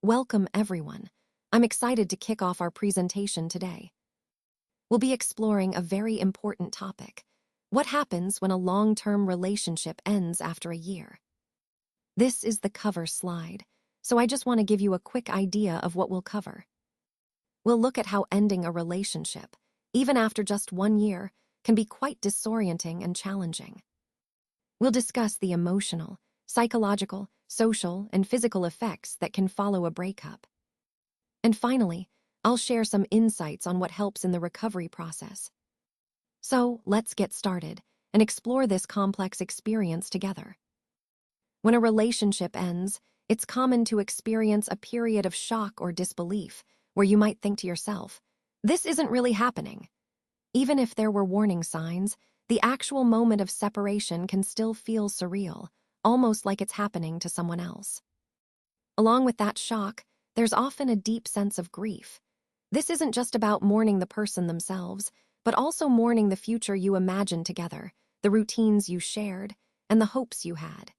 Welcome, everyone. I'm excited to kick off our presentation today. We'll be exploring a very important topic. What happens when a long-term relationship ends after a year? This is the cover slide, so I just want to give you a quick idea of what we'll cover. We'll look at how ending a relationship, even after just 1 year, can be quite disorienting and challenging. We'll discuss the emotional, psychological, social, and physical effects that can follow a breakup. And finally, I'll share some insights on what helps in the recovery process. So, let's get started and explore this complex experience together. When a relationship ends, it's common to experience a period of shock or disbelief where you might think to yourself, "This isn't really happening." Even if there were warning signs, the actual moment of separation can still feel surreal, almost like it's happening to someone else. Along with that shock, there's often a deep sense of grief. This isn't just about mourning the person themselves, but also mourning the future you imagined together, the routines you shared, and the hopes you had.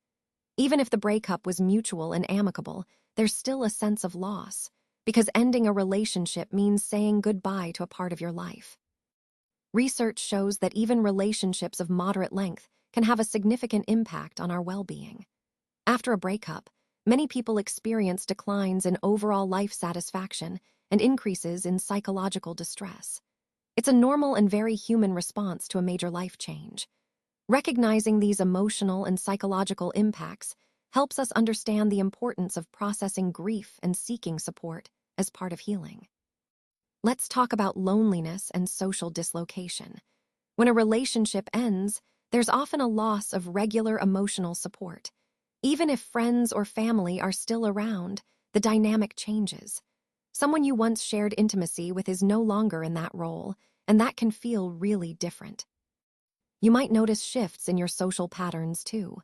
Even if the breakup was mutual and amicable, there's still a sense of loss, because ending a relationship means saying goodbye to a part of your life. Research shows that even relationships of moderate length can have a significant impact on our well-being. After a breakup, many people experience declines in overall life satisfaction and increases in psychological distress. It's a normal and very human response to a major life change. Recognizing these emotional and psychological impacts helps us understand the importance of processing grief and seeking support as part of healing. Let's talk about loneliness and social dislocation. When a relationship ends, there's often a loss of regular emotional support. Even if friends or family are still around, the dynamic changes. Someone you once shared intimacy with is no longer in that role, and that can feel really different. You might notice shifts in your social patterns too.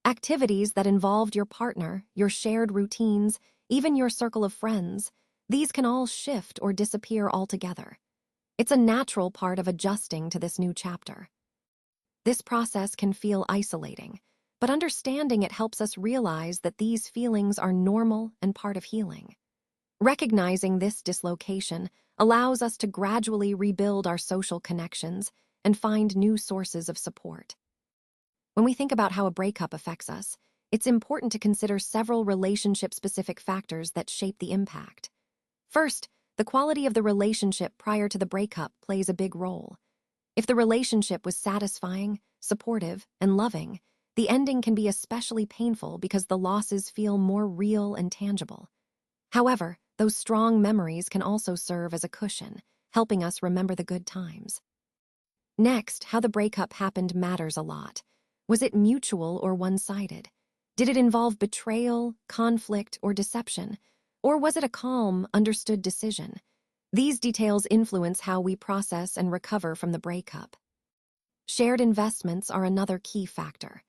Activities that involved your partner, your shared routines, even your circle of friends, these can all shift or disappear altogether. It's a natural part of adjusting to this new chapter. This process can feel isolating, but understanding it helps us realize that these feelings are normal and part of healing. Recognizing this dislocation allows us to gradually rebuild our social connections and find new sources of support. When we think about how a breakup affects us, it's important to consider several relationship-specific factors that shape the impact. First, the quality of the relationship prior to the breakup plays a big role. If the relationship was satisfying, supportive, and loving, the ending can be especially painful because the losses feel more real and tangible. However, those strong memories can also serve as a cushion, helping us remember the good times. Next, how the breakup happened matters a lot. Was it mutual or one-sided? Did it involve betrayal, conflict, or deception? Or was it a calm, understood decision? These details influence how we process and recover from the breakup. Shared investments are another key factor.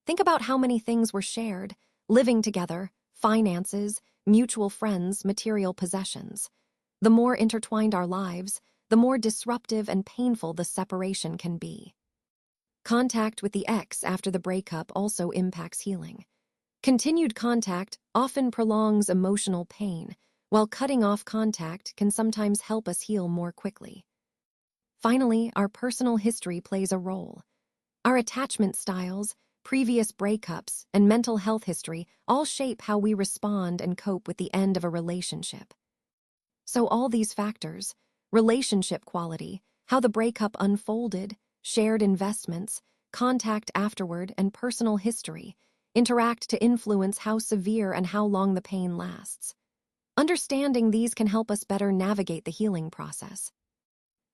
Think about how many things were shared: living together, finances, mutual friends, material possessions. The more intertwined our lives, the more disruptive and painful the separation can be. Contact with the ex after the breakup also impacts healing. Continued contact often prolongs emotional pain, while cutting off contact can sometimes help us heal more quickly. Finally, our personal history plays a role. Our attachment styles, previous breakups, and mental health history all shape how we respond and cope with the end of a relationship. So all these factors, relationship quality, how the breakup unfolded, shared investments, contact afterward, and personal history, interact to influence how severe and how long the pain lasts. Understanding these can help us better navigate the healing process.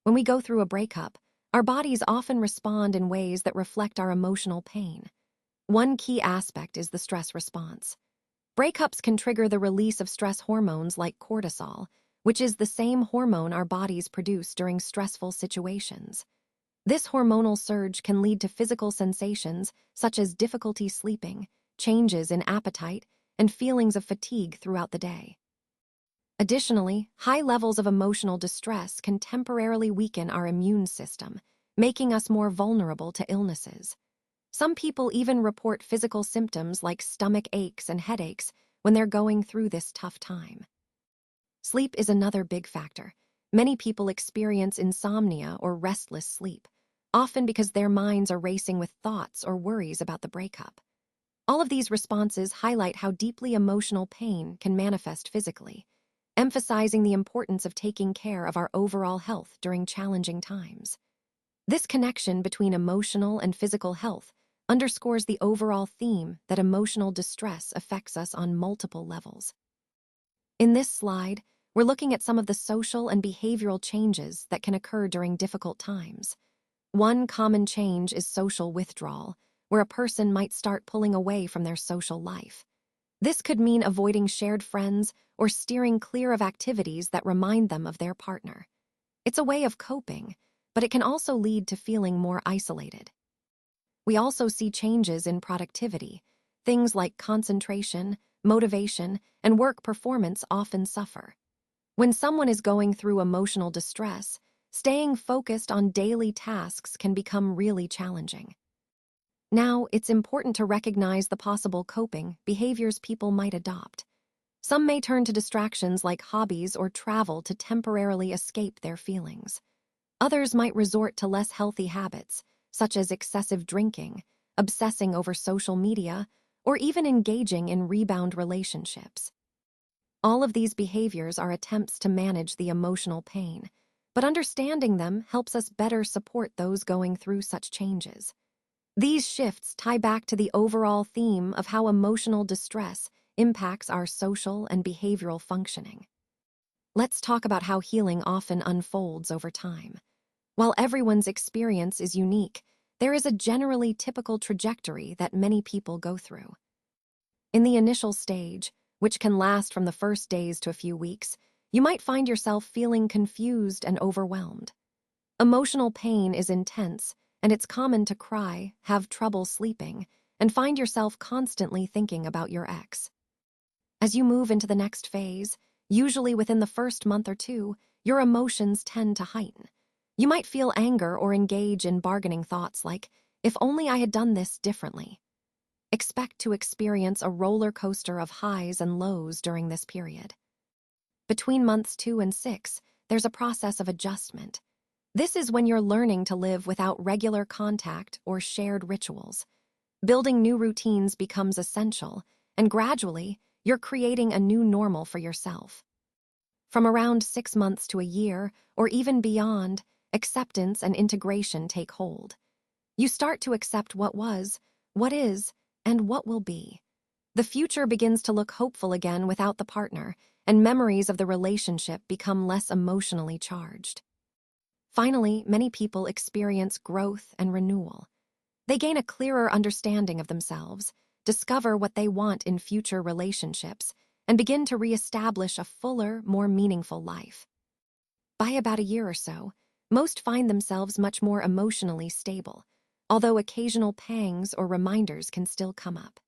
When we go through a breakup, our bodies often respond in ways that reflect our emotional pain. One key aspect is the stress response. Breakups can trigger the release of stress hormones like cortisol, which is the same hormone our bodies produce during stressful situations. This hormonal surge can lead to physical sensations such as difficulty sleeping, changes in appetite, and feelings of fatigue throughout the day. Additionally, high levels of emotional distress can temporarily weaken our immune system, making us more vulnerable to illnesses. Some people even report physical symptoms like stomach aches and headaches, when they're going through this tough time. Sleep is another big factor. Many people experience insomnia or restless sleep, often because their minds are racing with thoughts or worries about the breakup. All of these responses highlight how deeply emotional pain can manifest physically, emphasizing the importance of taking care of our overall health during challenging times. This connection between emotional and physical health underscores the overall theme that emotional distress affects us on multiple levels. In this slide, we're looking at some of the social and behavioral changes that can occur during difficult times. One common change is social withdrawal, where a person might start pulling away from their social life. This could mean avoiding shared friends or steering clear of activities that remind them of their partner. It's a way of coping, but it can also lead to feeling more isolated. We also see changes in productivity. Things like concentration, motivation, and work performance often suffer. When someone is going through emotional distress, staying focused on daily tasks can become really challenging. Now, it's important to recognize the possible coping behaviors people might adopt. Some may turn to distractions like hobbies or travel to temporarily escape their feelings. Others might resort to less healthy habits, such as excessive drinking, obsessing over social media, or even engaging in rebound relationships. All of these behaviors are attempts to manage the emotional pain, but understanding them helps us better support those going through such changes. These shifts tie back to the overall theme of how emotional distress impacts our social and behavioral functioning. Let's talk about how healing often unfolds over time. While everyone's experience is unique, there is a generally typical trajectory that many people go through. In the initial stage, which can last from the first days to a few weeks, you might find yourself feeling confused and overwhelmed. Emotional pain is intense, and it's common to cry, have trouble sleeping, and find yourself constantly thinking about your ex. As you move into the next phase, usually within the first month or two, your emotions tend to heighten. You might feel anger or engage in bargaining thoughts like, if only I had done this differently. Expect to experience a roller coaster of highs and lows during this period. Between months 2 and 6, there's a process of adjustment. This is when you're learning to live without regular contact or shared rituals. Building new routines becomes essential, and gradually, you're creating a new normal for yourself. From around 6 months to a year, or even beyond, acceptance and integration take hold. You start to accept what was, what is, and what will be. The future begins to look hopeful again without the partner, and memories of the relationship become less emotionally charged. Finally, many people experience growth and renewal. They gain a clearer understanding of themselves, discover what they want in future relationships, and begin to reestablish a fuller, more meaningful life. By about a year or so, most find themselves much more emotionally stable, although occasional pangs or reminders can still come up.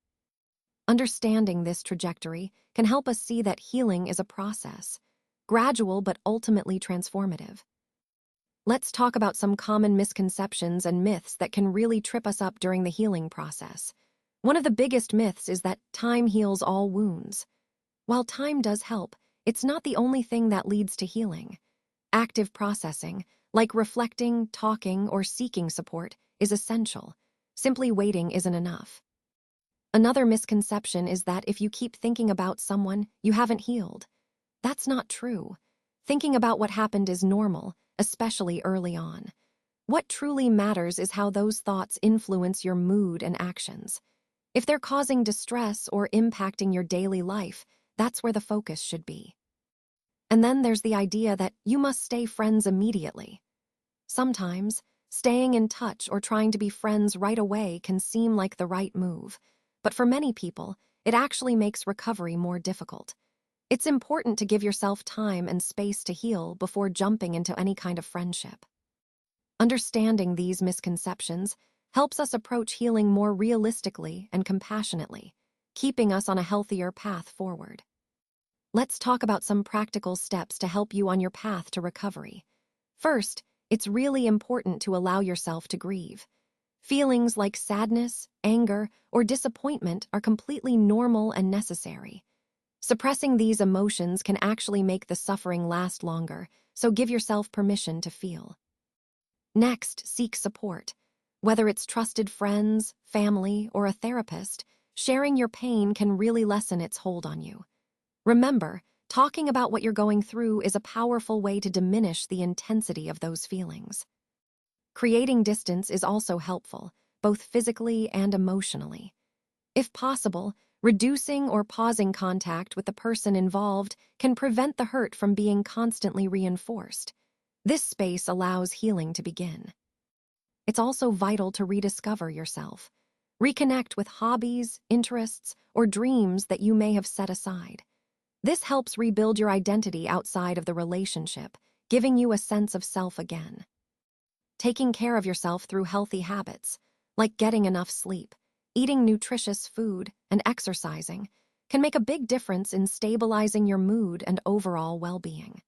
Understanding this trajectory can help us see that healing is a process, gradual but ultimately transformative. Let's talk about some common misconceptions and myths that can really trip us up during the healing process. One of the biggest myths is that time heals all wounds. While time does help, it's not the only thing that leads to healing. Active processing, like reflecting, talking, or seeking support, is essential. Simply waiting isn't enough. Another misconception is that if you keep thinking about someone, you haven't healed. That's not true. Thinking about what happened is normal, especially early on. What truly matters is how those thoughts influence your mood and actions. If they're causing distress or impacting your daily life, that's where the focus should be. And then there's the idea that you must stay friends immediately. Sometimes, staying in touch or trying to be friends right away can seem like the right move, but for many people, it actually makes recovery more difficult. It's important to give yourself time and space to heal before jumping into any kind of friendship. Understanding these misconceptions helps us approach healing more realistically and compassionately, keeping us on a healthier path forward. Let's talk about some practical steps to help you on your path to recovery. First, it's really important to allow yourself to grieve. Feelings like sadness, anger, or disappointment are completely normal and necessary. Suppressing these emotions can actually make the suffering last longer, so give yourself permission to feel. Next, seek support. Whether it's trusted friends, family, or a therapist, sharing your pain can really lessen its hold on you. Remember, talking about what you're going through is a powerful way to diminish the intensity of those feelings. Creating distance is also helpful, both physically and emotionally. If possible, reducing or pausing contact with the person involved can prevent the hurt from being constantly reinforced. This space allows healing to begin. It's also vital to rediscover yourself. Reconnect with hobbies, interests, or dreams that you may have set aside. This helps rebuild your identity outside of the relationship, giving you a sense of self again. Taking care of yourself through healthy habits, like getting enough sleep, eating nutritious food, and exercising, can make a big difference in stabilizing your mood and overall well-being.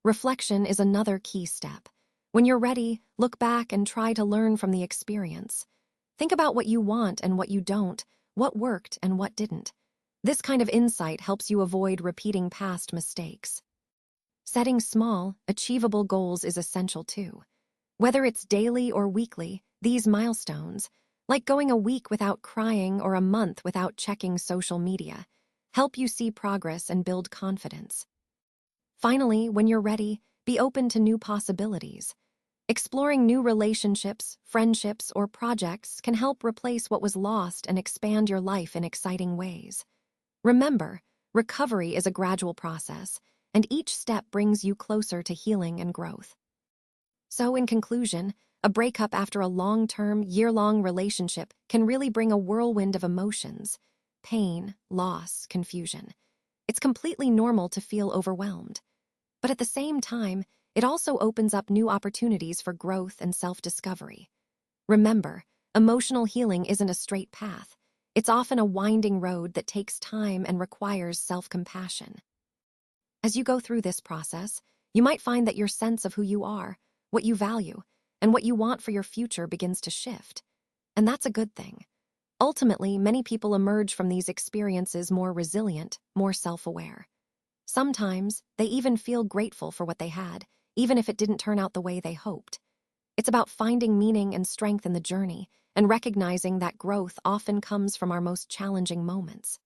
Reflection is another key step. When you're ready, look back and try to learn from the experience. Think about what you want and what you don't, what worked and what didn't. This kind of insight helps you avoid repeating past mistakes. Setting small, achievable goals is essential too. Whether it's daily or weekly, these milestones, like going a week without crying or a month without checking social media, help you see progress and build confidence. Finally, when you're ready, be open to new possibilities. Exploring new relationships, friendships, or projects can help replace what was lost and expand your life in exciting ways. Remember, recovery is a gradual process, and each step brings you closer to healing and growth. So, in conclusion, a breakup after a long-term, year-long relationship can really bring a whirlwind of emotions: pain, loss, confusion. It's completely normal to feel overwhelmed. But at the same time, it also opens up new opportunities for growth and self-discovery. Remember, emotional healing isn't a straight path. It's often a winding road that takes time and requires self-compassion. As you go through this process, you might find that your sense of who you are, what you value, and what you want for your future begins to shift. And that's a good thing. Ultimately, many people emerge from these experiences more resilient, more self-aware. Sometimes, they even feel grateful for what they had, even if it didn't turn out the way they hoped. It's about finding meaning and strength in the journey, and recognizing that growth often comes from our most challenging moments.